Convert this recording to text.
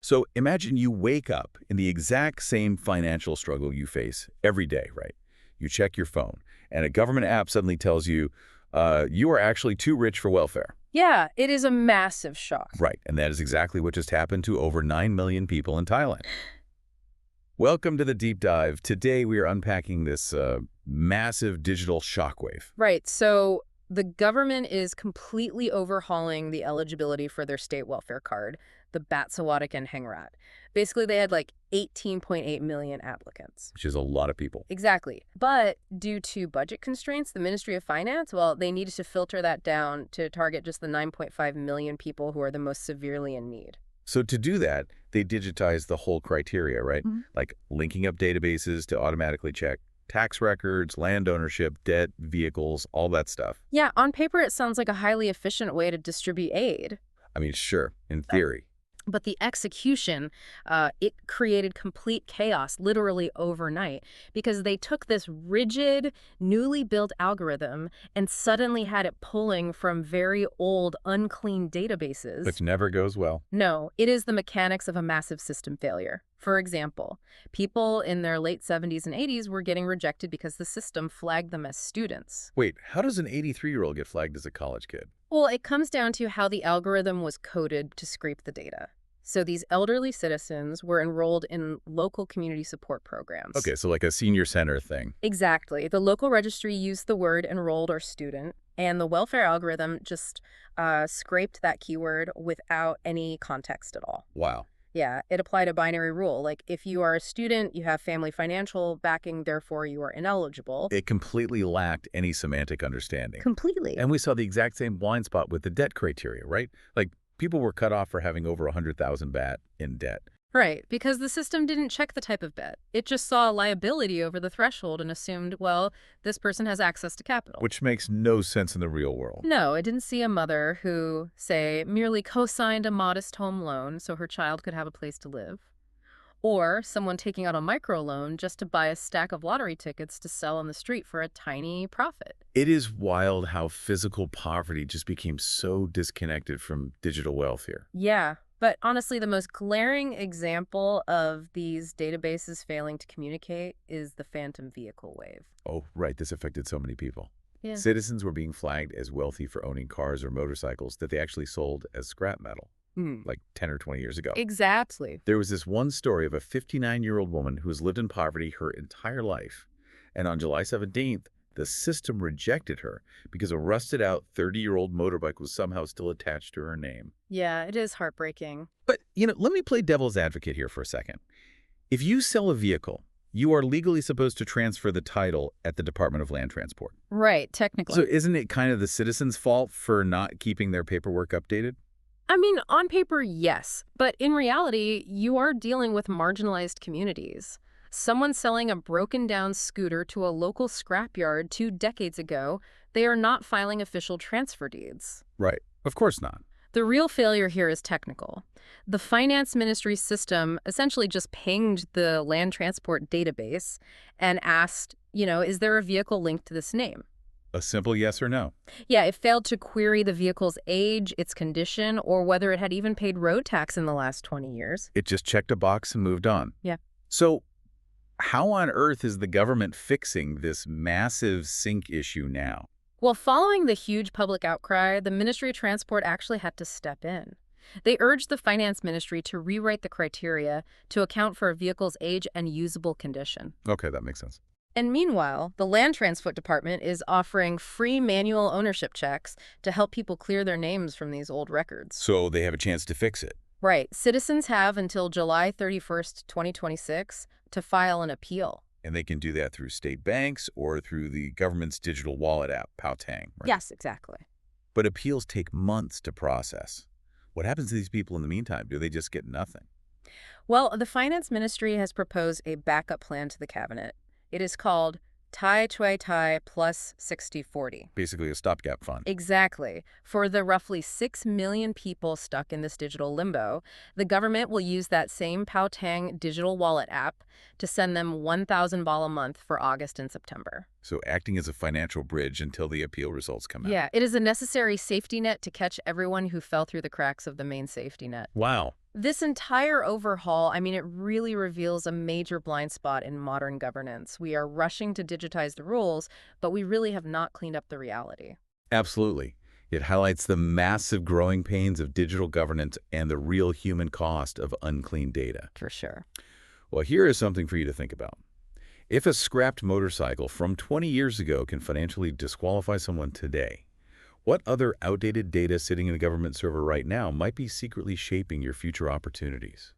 So imagine you wake up in the exact same financial struggle you face every day, right? You check your phone, and a government app suddenly tells you, you are actually too rich for welfare. Yeah, it is a massive shock. Right, and that is exactly what just happened to over 9 million people in Thailand. Welcome to the Deep Dive. Today we are unpacking this massive digital shockwave. Right, so the government is completely overhauling the eligibility for their state welfare card, the Batsawadak and Hengrat. Basically, they had like 18.8 million applicants. Which is a lot of people. Exactly. But due to budget constraints, the Ministry of Finance, well, they needed to filter that down to target just the 9.5 million people who are the most severely in need. So to do that, they digitized the whole criteria, right? Mm-hmm. Like linking up databases to automatically check tax records, land ownership, debt, vehicles, all that stuff. Yeah, on paper, it sounds like a highly efficient way to distribute aid. I mean, sure, in theory. But the execution, it created complete chaos literally overnight because they took this rigid, newly built algorithm and suddenly had it pulling from very old, unclean databases. Which never goes well. No, it is the mechanics of a massive system failure. For example, people in their late 70s and 80s were getting rejected because the system flagged them as students. Wait, how does an 83-year-old get flagged as a college kid? Well, it comes down to how the algorithm was coded to scrape the data. So these elderly citizens were enrolled in local community support programs. Okay, so like a senior center thing. Exactly. The local registry used the word enrolled or student, and the welfare algorithm just scraped that keyword without any context at all. Wow. Yeah, it applied a binary rule. Like, if you are a student, you have family financial backing, therefore you are ineligible. It completely lacked any semantic understanding. Completely. And we saw the exact same blind spot with the debt criteria, right? Like, people were cut off for having over 100,000 baht in debt. Right, because the system didn't check the type of debt. It just saw a liability over the threshold and assumed, well, this person has access to capital. Which makes no sense in the real world. No, it didn't see a mother who, say, merely co-signed a modest home loan so her child could have a place to live. Or someone taking out a microloan just to buy a stack of lottery tickets to sell on the street for a tiny profit. It is wild how physical poverty just became so disconnected from digital welfare. Yeah, but honestly, the most glaring example of these databases failing to communicate is the phantom vehicle wave. Oh, right. This affected so many people. Yeah. Citizens were being flagged as wealthy for owning cars or motorcycles that they actually sold as scrap metal. Like 10 or 20 years ago. Exactly. There was this one story of a 59-year-old woman who has lived in poverty her entire life. And on July 17th, the system rejected her because a rusted-out 30-year-old motorbike was somehow still attached to her name. Yeah, it is heartbreaking. But, let me play devil's advocate here for a second. If you sell a vehicle, you are legally supposed to transfer the title at the Department of Land Transport. Right, technically. So isn't it kind of the citizens' fault for not keeping their paperwork updated? I mean, on paper, yes. But in reality, you are dealing with marginalized communities. Someone selling a broken-down scooter to a local scrapyard 2 decades ago, they are not filing official transfer deeds. Right. Of course not. The real failure here is technical. The finance ministry system essentially just pinged the land transport database and asked, is there a vehicle linked to this name? A simple yes or no. Yeah, it failed to query the vehicle's age, its condition, or whether it had even paid road tax in the last 20 years. It just checked a box and moved on. Yeah. So how on earth is the government fixing this massive sync issue now? Well, following the huge public outcry, the Ministry of Transport actually had to step in. They urged the finance ministry to rewrite the criteria to account for a vehicle's age and usable condition. Okay, that makes sense. And meanwhile, the Land Transport Department is offering free manual ownership checks to help people clear their names from these old records. So they have a chance to fix it. Right. Citizens have until July 31st, 2026 to file an appeal. And they can do that through state banks or through the government's digital wallet app, Paotang. Right? Yes, exactly. But appeals take months to process. What happens to these people in the meantime? Do they just get nothing? Well, the finance ministry has proposed a backup plan to the cabinet. It is called Thai Chui Thai plus 6040. Basically a stopgap fund. Exactly. For the roughly 6 million people stuck in this digital limbo, the government will use that same Paotang digital wallet app to send them 1,000 baht a month for August and September. So acting as a financial bridge until the appeal results come out. Yeah, it is a necessary safety net to catch everyone who fell through the cracks of the main safety net. Wow. This entire overhaul, I mean, it really reveals a major blind spot in modern governance. We are rushing to digitize the rules, but we really have not cleaned up the reality. Absolutely. It highlights the massive growing pains of digital governance and the real human cost of unclean data. For sure. Well, here is something for you to think about. If a scrapped motorcycle from 20 years ago can financially disqualify someone today, what other outdated data sitting in a government server right now might be secretly shaping your future opportunities?